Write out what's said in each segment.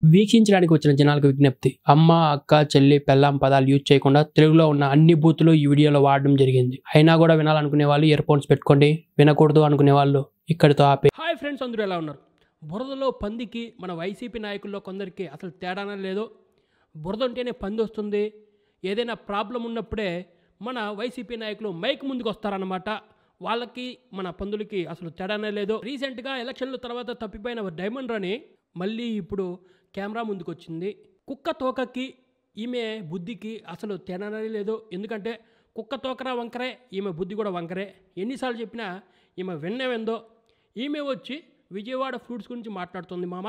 వీక్షించడానికి వచ్చిన జనాలకు విజ్ఞప్తి. అమ్మ, అక్క, చెల్లి, పెళ్ళాం పదాలు యూజ్ చేయకుండా తెలుగులో ఉన్న అన్ని బూతులు ఈ వీడియోలో వాడడం జరిగింది. అయినా కూడా వినాలనుకునే వాళ్ళు ఇయర్ ఫోన్స్ పెట్టుకోండి, వినకూడదు అనుకునే వాళ్ళు ఇక్కడితో ఆపే. హాయ్ ఫ్రెండ్స్, అందరూ ఎలా ఉన్నారు? బురదలో పందికి మన వైసీపీ నాయకుల్లో కొందరికి అసలు తేడానే లేదు. బురద ఉంటేనే పంది వస్తుంది. ఏదైనా ప్రాబ్లం ఉన్నప్పుడే మన వైసీపీ నాయకులు మైక్ ముందుకు వస్తారన్నమాట. వాళ్ళకి మన పందులకి అసలు తేడానే లేదు. రీసెంట్గా ఎలక్షన్ల తర్వాత తప్పిపోయిన డైమండ్ రాణి మళ్ళీ ఇప్పుడు కెమెరా ముందుకు వచ్చింది. కుక్క తోకకి ఈమె బుద్ధికి అసలు తేడానే లేదు. ఎందుకంటే కుక్క తోకరా వంకరే, ఈమె బుద్ధి కూడా వంకరే. ఎన్నిసార్లు చెప్పినా ఈమె విన్నేవిందో. ఈమె వచ్చి విజయవాడ ఫ్రూట్స్ గురించి మాట్లాడుతుంది. మామ,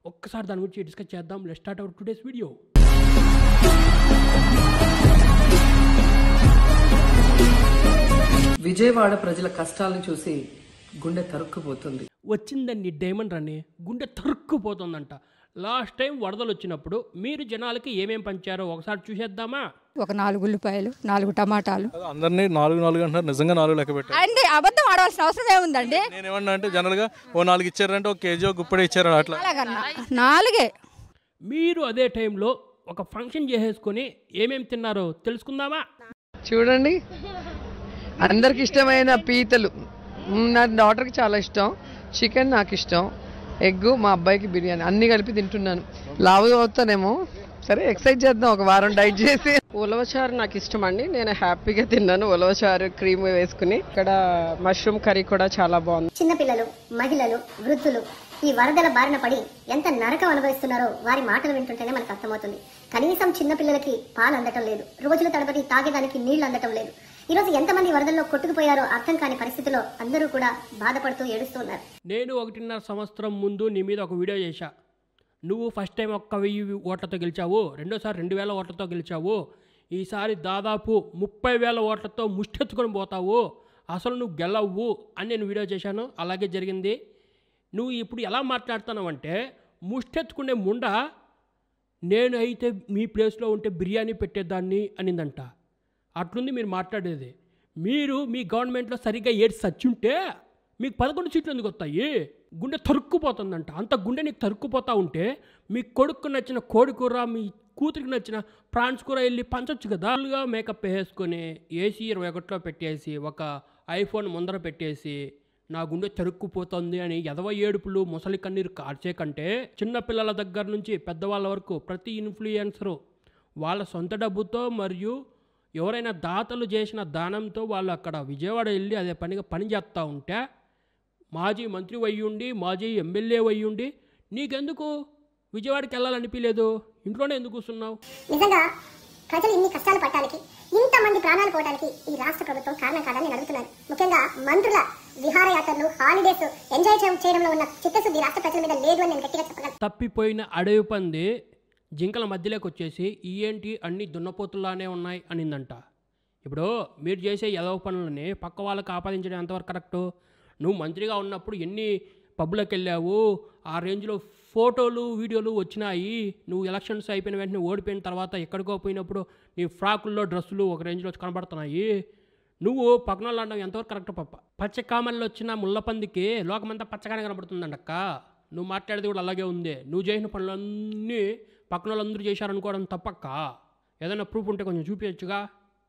ఒక్కసారి దాని గురించి డిస్కస్ చేద్దాం. Let's start our today's video. Vijayawada ప్రజల కష్టాలను చూసి గుండె తరుక్కుపోతుంది. వచ్చిందండి డైమండ్ రాణి, గుండె తరుక్కుపోతుందంట. లాస్ట్ టైం వరదలు వచ్చినప్పుడు మీరు జనాలకి ఏమేం పంచారో ఒకసారి చూసేద్దామా? ఒక 4 ఉల్లిపాయలు, 4 టమాటాలు. అందరినీ 4 అంటున్నారు, నిజంగా 4 లెక్క పెట్టారు అండి. అబద్ధం ఆడవలసిన అవసరం ఏముందండి? నేనేమన్నా అంటే జనరల్ గా ఓ 4 ఇచ్చారంటే ఒక కేజీ ఒక గుప్పడే ఇచ్చారు అట్లా. 4 మీరు అదే టైంలో ఒక ఫంక్షన్ చేసేసుకొని ఏమేమి తిన్నారో తెలుసుకుందామా? చూడండి, అందరికి ఇష్టమైన పీతలు. నా డాటర్కి చాలా ఇష్టం. చికెన్ నాకు ఇష్టం. ఎగ్ మా అబ్బాయికి బిర్యానీ. అన్ని కలిపి తింటున్నాను. లావు అవుతానేమో. సరే, ఎక్సర్సైజ్ చేద్దాం ఒక వారం డైట్ చేసి. ఉలవచారు నాకు ఇష్టం అండి. నేను హ్యాపీగా తిన్నాను ఉలవచారు క్రీమ్ వేసుకుని. ఇక్కడ మష్రూమ్ కర్రీ కూడా చాలా బాగుంది. చిన్నపిల్లలు, మహిళలు, వృద్ధులు ఈ వరదల బారిన పడి ఎంత నరకం అనుభవిస్తున్నారో వారి మాటలు వింటుంటేనే మనకు అర్థమవుతుంది. కనీసం చిన్నపిల్లలకి పాలు అందటం లేదు. రోజుల తడబడి తాగేదానికి నీళ్లు అందటం లేదు. ఈ రోజు ఎంతమంది వరదల్లో కొట్టుకుపోయారో అర్థం కాని పరిస్థితిలో అందరూ కూడా బాధపడుతూ ఏడుస్తున్నారు. నేను 1.5 సంవత్సరం ముందు నీ మీద ఒక వీడియో చేశా. నువ్వు ఫస్ట్ టైం 1000 ఓట్లతో గెలిచావు, రెండోసారి 2000 ఓట్లతో గెలిచావు, ఈసారి దాదాపు 30,000 ఓట్లతో ముష్టెత్తుకొని పోతావు, అసలు నువ్వు గెలవు అని నేను వీడియో చేశాను. అలాగే జరిగింది. నువ్వు ఇప్పుడు ఎలా మాట్లాడుతున్నావంటే, ముష్టెత్తుకునే ముండ నేను అయితే మీ ప్లేస్లో ఉంటే బిర్యానీ పెట్టేదాన్ని అనిందంట. అట్లుంది మీరు మాట్లాడేది. మీరు మీ గవర్నమెంట్లో సరిగ్గా ఏడు సచ్చుంటే మీకు 11 సీట్లు ఎందుకు వస్తాయి? గుండె తరుక్కుపోతుందంట. అంత గుండె నీకు తరుక్కుపోతూ ఉంటే మీ కొడుకు నచ్చిన కోడి కూర, మీ కూతురికి నచ్చిన ప్రాన్స్ కూర వెళ్ళి పంచొచ్చు కదా. మేకప్ వేసుకొని ఏసీ 21లో పెట్టేసి ఒక ఐఫోన్ ముందర పెట్టేసి నా గుండె తరుక్కుపోతుంది అని ఎదవ ఏడుపులు ముసలి కన్నీరు కార్చే కంటే, చిన్నపిల్లల దగ్గర నుంచి పెద్దవాళ్ళ వరకు ప్రతి ఇన్ఫ్లుయెన్సరు వాళ్ళ సొంత డబ్బుతో మరియు ఎవరైనా దాతలు చేసిన దానంతో వాళ్ళు అక్కడ విజయవాడ వెళ్ళి అదే పనిగా పని చేస్తూ ఉంటే, మాజీ మంత్రి అయ్యుండి, మాజీ ఎమ్మెల్యే అయ్యుండి నీకెందుకు విజయవాడకి వెళ్ళాలనిపించలేదు? ఇంట్లోనే ఎందుకు కూర్చున్నావు? నిజంగా ప్రజలు ఇన్ని కష్టాలు పడటానికి, ఇంతమంది ప్రాణాలు పోవడానికి ఈ రాష్ట్ర ప్రభుత్వం కారణం కాదని నేను అడుగుతున్నాను. ముఖ్యంగా మంత్రుల విహారయాత్రలు, హాలిడేస్ ఎంజాయ్ చేయడంలో ఉన్న చిత్తశుద్ధి రాష్ట్ర ప్రజల మీద లేదు అని నేను గట్టిగా చెప్పగలను. తప్పిపోయిన అడవి పంది జింకల మధ్యలోకి వచ్చేసి ఏంటి అన్ని దున్నపోతుల్లానే ఉన్నాయి అనిందంట. ఇప్పుడు మీరు చేసే ఎదవ పనులని పక్క వాళ్ళకి ఆపాదించడం ఎంతవరకు కరెక్టు? నువ్వు మంత్రిగా ఉన్నప్పుడు ఎన్ని పబ్లోకి వెళ్ళావు, ఆ రేంజ్లో ఫోటోలు వీడియోలు వచ్చినాయి. నువ్వు ఎలక్షన్స్ అయిపోయిన వెంటనే ఓడిపోయిన తర్వాత ఎక్కడికో పోయినప్పుడు నీ ఫ్రాకుల్లో డ్రెస్సులు ఒక రేంజ్లో కనబడుతున్నాయి. నువ్వు పక్కన వాళ్ళు అనడం ఎంతవరకు కరెక్ట్? పచ్చకామల్లో వచ్చిన ముళ్ళపందికి లోకమంతా పచ్చగానే కనబడుతుందండక్క. నువ్వు మాట్లాడేది కూడా అలాగే ఉంది. నువ్వు చేసిన పనులన్నీ పక్కన వాళ్ళందరూ చేశారనుకోవడం తప్పక్క. ఏదైనా ప్రూఫ్ ఉంటే కొంచెం చూపించచ్చుగా,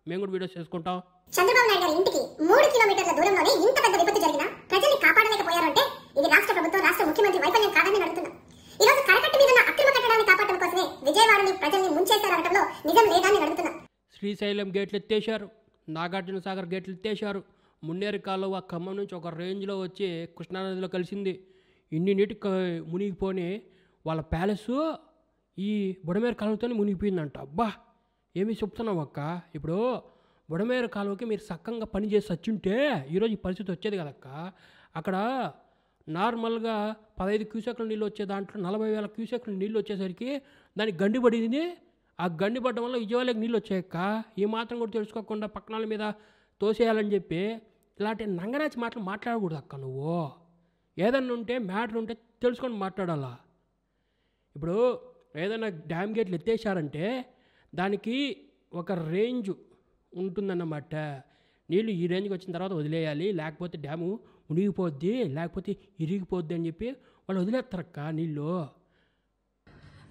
మేము కూడా వీడియోస్ చేసుకుంటాం. చంద్రబాబు నాయుడు గారి ఇంటికి 3 కిలోమీటర్ల దూరంలోనే ఇంత పెద్ద విపత్తు జరిగినా ప్రజల్ని కాపాడలేకపోయారంటే ఇది రాష్ట్ర ప్రభుత్వం, రాష్ట్ర ముఖ్యమంత్రి వైఫల్యం కాదని నేను అడుగుతున్నా. ఈ రోజు కరకట్టు మీద ఉన్న అక్రమ కట్టడాన్ని కాపాడడం కోసమే విజయవాడని ప్రజల్ని ముంచేశారనడంలో నిజం లేదని నేను అడుగుతున్నా. శ్రీశైలం గేట్లు ఎత్తేశారు, నాగార్జున సాగర్ గేట్లు ఎత్తేశారు, మున్నేరు కాలువ ఖమ్మం నుంచి ఒక రేంజ్లో వచ్చి కృష్ణానదిలో కలిసింది. ఇన్ని నీటికి మునిగిపోని వాళ్ళ ప్యాలెస్ ఈ బుడమేరు కాలువతోనే మునిగిపోయిందంట. అబ్బా, ఏమి చెప్తున్నావు అక్క? ఇప్పుడు బుడమేరు కాలువకి మీరు సక్కంగా పని చేసి వచ్చుంటే ఈరోజు ఈ పరిస్థితి వచ్చేది కదక్క. అక్కడ నార్మల్గా 15 క్యూసెక్ల నీళ్ళు వచ్చే దాంట్లో 40,000 క్యూసెక్ల నీళ్ళు వచ్చేసరికి దానికి గండి పడింది. ఆ గండి పడడం వల్ల విజయవాడకి నీళ్ళు వచ్చాయక్క. ఈ మాత్రం కూడా తెలుసుకోకుండా పక్కనాల మీద తోసేయాలని చెప్పి ఇలాంటి నంగనాచి మాటలు మాట్లాడకూడదు అక్క. నువ్వు ఏదన్నా ఉంటే మ్యాటర్ ఉంటే తెలుసుకొని మాట్లాడాలా. ఇప్పుడు ఏదైనా డ్యామ్ గేట్లు ఎత్తేసారంటే దానికి ఒక రేంజ్ ఉంటుందన్నమాట. నీళ్ళు ఈ రేంజ్కి వచ్చిన తర్వాత వదిలేయాలి, లేకపోతే డ్యాము మునిగిపోద్ది, లేకపోతే ఇరిగిపోద్ది అని చెప్పి వాళ్ళు వదిలేస్తారక్క నీళ్ళు.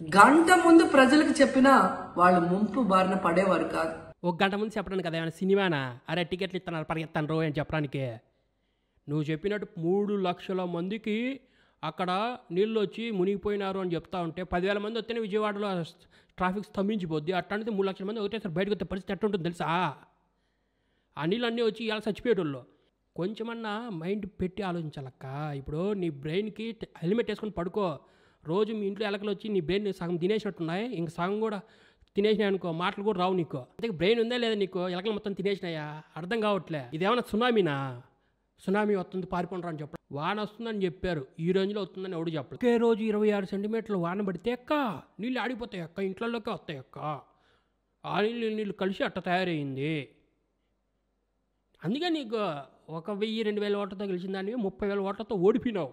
గంట ముందు ప్రజలకు చెప్పినా వాళ్ళు ముంపు బారిన పడేవారు కాదు. ఒక గంట ముందు చెప్పడానికి కదా ఏమైనా సినిమానా? అరే టికెట్లు ఇస్తున్నారు పరిగెత్తాను అని చెప్పడానికి. నువ్వు చెప్పినట్టు 3 లక్షల మందికి అక్కడ నీళ్ళు వచ్చి మునిగిపోయినారు అని చెప్తా ఉంటే 10,000 మంది వస్తేనే విజయవాడలో ట్రాఫిక్ స్తంభించిపోద్ది. అట్లాంటిది 3 లక్షల మంది ఒకటేసారి బయటకు వస్తే పరిస్థితి ఎట్టుంటుంది తెలుసా? ఆ నీళ్ళన్నీ వచ్చి ఇలా చచ్చిపోయేటోళ్ళు. కొంచెమన్నా మైండ్ పెట్టి ఆలోచించాలక్క. ఇప్పుడు నీ బ్రెయిన్కి హెల్మెట్ వేసుకొని పడుకో. రోజు మీ ఇంట్లో ఎలకలు వచ్చి నీ బ్రెయిన్ సగం తినేసినట్టున్నాయి, ఇంక సగం కూడా తినేసినాయి అనుకో, మాటలు కూడా రావు నీకు. అంటే బ్రెయిన్ ఉందా లేదా నీకు? ఎలకలు మొత్తం తినేసినాయా? అర్థం కావట్లే. ఇదేమన్నా సునామీనా? సునామీ వస్తుంది పారిపోండి అని చెప్పడం. వాన వస్తుందని చెప్పారు, ఈ రేంజ్లో వస్తుందని ఎవడు చెప్పలేదు. ఒకే రోజు 26 సెంటీమీటర్లు వాన పడితే అక్క నీళ్ళు ఆడిపోతాయి అక్క, ఇంట్లోకి వస్తాయి అక్క. ఆ నీళ్ళు కలిసి అట్ట తయారయ్యింది. అందుకే నీకు 1,000-2,000 ఓట్లతో గెలిచిన దాన్ని 30,000 ఓట్లతో ఓడిపోయినావు.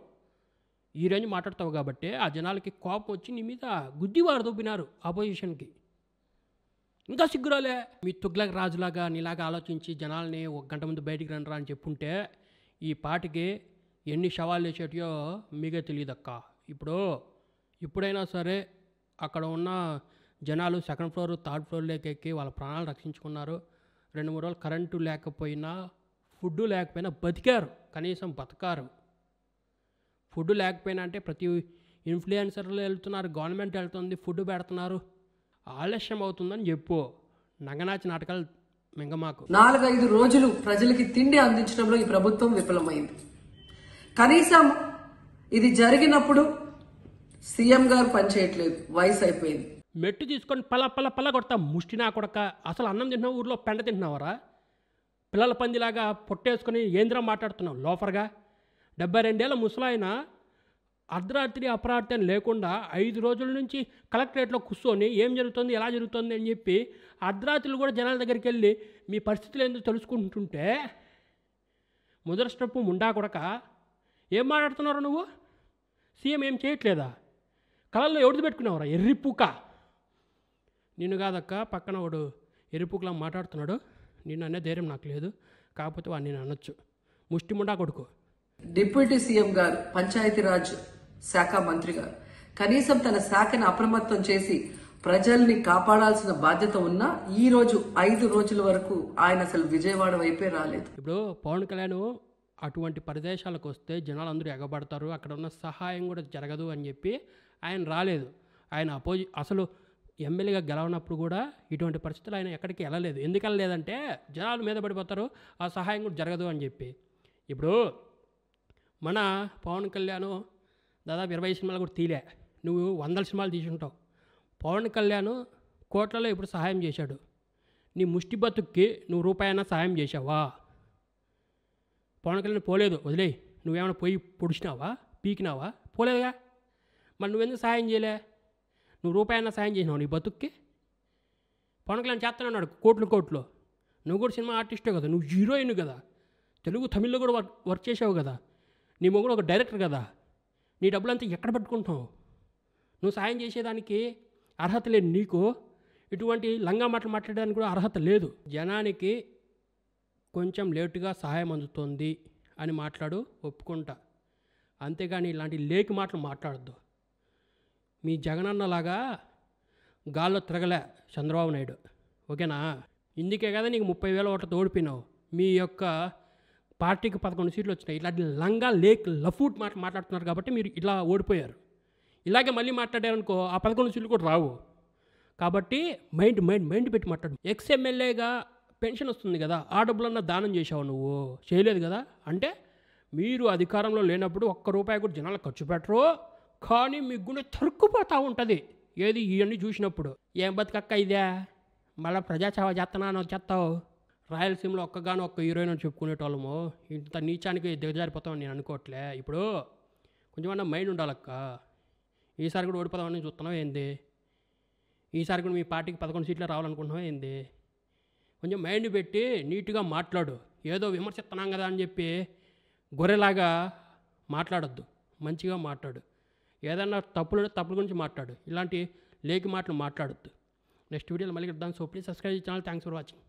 ఈ రేంజ్ మాట్లాడతావు కాబట్టి ఆ జనాలకి కోపం వచ్చి నీ మీద గుద్దివారు దూపినారు ఆపోజిషన్కి. ఇంకా సిగ్గురాలే. మీ తుగ్లక్ రాజులాగా నీలాగా ఆలోచించి జనాల్ని 1 గంట ముందు బయటికి రండిరా అని చెప్పుంటే ఈ పాటికి ఎన్ని శవాలు వేసేటియో మీకే తెలియదక్క. ఇప్పుడైనా సరే అక్కడ ఉన్న జనాలు 2nd ఫ్లోర్ 3rd ఫ్లోర్లోకి ఎక్కి వాళ్ళ ప్రాణాలు రక్షించుకున్నారు. 2-3 రోజులు కరెంటు లేకపోయినా ఫుడ్ లేకపోయినా బతికారు, కనీసం బతకారు. ఫుడ్ లేకపోయినా అంటే ప్రతి ఇన్ఫ్లుయెన్సర్లు వెళ్తున్నారు, గవర్నమెంట్ వెళ్తుంది, ఫుడ్ పెడుతున్నారు. ఆలస్యం అవుతుందని చెప్పు. నంగనాచి నాటకాలు మింగమాకు. 4-5 రోజులు ప్రజలకి తిండి అందించడంలో ఈ ప్రభుత్వం విఫలమైంది. కనీసం ఇది జరిగినప్పుడు సీఎం గారు పనిచేయట్లేదు, వయసు అయిపోయింది. మెట్టు తీసుకొని పల్ల కొడతా ముష్టినా కొడక. అసలు అన్నం తింటున్నావు, ఊర్లో పెండ తింటున్నావరా? పిల్లల పందిలాగా పొట్టేసుకొని ఏంద్రం మాట్లాడుతున్నావు లోఫర్గా. 72 ఏళ్ళ ముసలాయన అర్ధరాత్రి అపరాత్రి అని లేకుండా 5 రోజుల నుంచి కలెక్టరేట్లో కూర్చొని ఏం జరుగుతుంది ఎలా జరుగుతుంది అని చెప్పి అర్ధరాత్రులు కూడా జనాల దగ్గరికి వెళ్ళి మీ పరిస్థితులు ఏందో తెలుసుకుంటుంటే ముదరస్టప్పు ముండా కొడక ఏం మాట్లాడుతున్నావు నువ్వు? సీఎం ఏం చేయట్లేదా? కళల్లో ఎవరిది పెట్టుకున్నావురా? ఎర్రిపూక. నిన్ను కాదక్క, పక్కన వాడు ఎర్రిపూకలా మాట్లాడుతున్నాడు. నిన్ను అనే ధైర్యం నాకు లేదు, కాకపోతే వాడు నేను అనొచ్చు. ముష్టి ముండా కొడుకు. డిప్యూటీ సీఎం గారు, పంచాయతీరాజ్ శాఖ మంత్రి గారు కనీసం తన శాఖను అప్రమత్తం చేసి ప్రజల్ని కాపాడాల్సిన బాధ్యత ఉన్నా ఈ రోజు 5 రోజుల వరకు ఆయన అసలు విజయవాడ వైపే రాలేదు. ఇప్పుడు పవన్ కళ్యాణ్ అటువంటి ప్రదేశాలకు వస్తే జనాలు అందరూ ఎగబడతారు, అక్కడ ఉన్న సహాయం కూడా జరగదు అని చెప్పి ఆయన రాలేదు. ఆయన అసలు ఎమ్మెల్యేగా గెలవనప్పుడు కూడా ఇటువంటి పరిస్థితులు ఆయన ఎక్కడికి వెళ్ళలేదు. ఎందుకు వెళ్ళలేదంటే జనాలు మీద పడిపోతారు, ఆ సహాయం కూడా జరగదు అని చెప్పి. ఇప్పుడు మన పవన్ కళ్యాణ్ దాదాపు 20 సినిమాలు కూడా తీలే, నువ్వు 100 సినిమాలు తీసుంటావు. పవన్ కళ్యాణ్ కోట్లలో ఇప్పుడు సహాయం చేశాడు. నీ ముష్టి బతుక్కి నువ్వు రూపాయైనా సహాయం చేసావా? పవన్ కళ్యాణ్ పోలేదు, వదిలేయి. నువ్వేమైనా పోయి పొడిచినావా, పీకినావా? పోలేదుగా. మరి నువ్వెందుకు సహాయం చేయలే? నువ్వు రూపాయైనా సహాయం చేసినావు నీ బతుక్కి? పవన్ కళ్యాణ్ చేస్తున్నాడు కోట్లు. నువ్వు కూడా సినిమా ఆర్టిస్టే కదా, నువ్వు హీరోయిన్ కదా, తెలుగు తమిళ్లో కూడా వర్క్ చేసావు కదా, నీ మొగుడు ఒక డైరెక్టర్ కదా, నీ డబ్బులంతా ఎక్కడ పెట్టుకుంటావు? నువ్వు సాయం చేసేదానికి అర్హత లేదు నీకు. ఇటువంటి లంగా మాటలు మాట్లాడడానికి కూడా అర్హత లేదు. జనానికి కొంచెం లేటుగా సహాయం అందుతుంది అని మాట్లాడు, ఒప్పుకుంటా. అంతేగాని ఇలాంటి లేకి మాటలు మాట్లాడద్దు. మీ జగనన్నలాగా గాల్లో తిరగలే చంద్రబాబు నాయుడు, ఓకేనా? ఇందుకే కదా నీకు 30,000 ఓట్లతో ఓడిపోయినావు. మీ యొక్క పార్టీకి 11 సీట్లు వచ్చినాయి. ఇట్లాంటి లంగా లఫూట్ మాట్లాడుతున్నారు కాబట్టి మీరు ఇలా ఓడిపోయారు. ఇలాగే మళ్ళీ మాట్లాడారనుకో ఆ 11 సీట్లు కూడా రావు. కాబట్టి మైండ్ పెట్టి మాట్లాడు. ఎమ్మెల్యేగా పెన్షన్ వస్తుంది కదా, ఆ డబ్బులన్నా దానం చేసావు నువ్వు? చేయలేదు కదా. అంటే మీరు అధికారంలో లేనప్పుడు 1 రూపాయి కూడా జనాలకు ఖర్చు పెట్టరు, కానీ మీ గుండె తరుక్కుపోతూ ఉంటుంది ఏది ఇవన్నీ చూసినప్పుడు. ఏం బతుకక్క ఇదే, మళ్ళీ ప్రజాసేవ చేస్తున్నాను చేస్తావు. రాయలసీమలో ఒక్క హీరోయిన్ అని చెప్పుకునేటోళ్ళము ఇంత నీచానికి దిగజారిపోతామని నేను అనుకోవట్లే. ఇప్పుడు కొంచెమన్నా మైండ్ ఉండాలక్క. ఈసారి కూడా ఓడిపోదామని చూస్తున్నావు ఏంది? ఈసారి కూడా మీ పార్టీకి 11 సీట్లు రావాలనుకుంటున్నావు ఏంది? కొంచెం మైండ్ పెట్టి నీట్గా మాట్లాడు. ఏదో విమర్శిస్తున్నాం కదా అని చెప్పి గొర్రెలాగా మాట్లాడొద్దు, మంచిగా మాట్లాడు. ఏదన్నా తప్పుల గురించి మాట్లాడు, ఇలాంటి లేకి మాటలు మాట్లాడొద్దు. నెక్స్ట్ వీడియోలో మళ్ళీ కలుద్దాం. So please subscribe channel. Thanks for watching.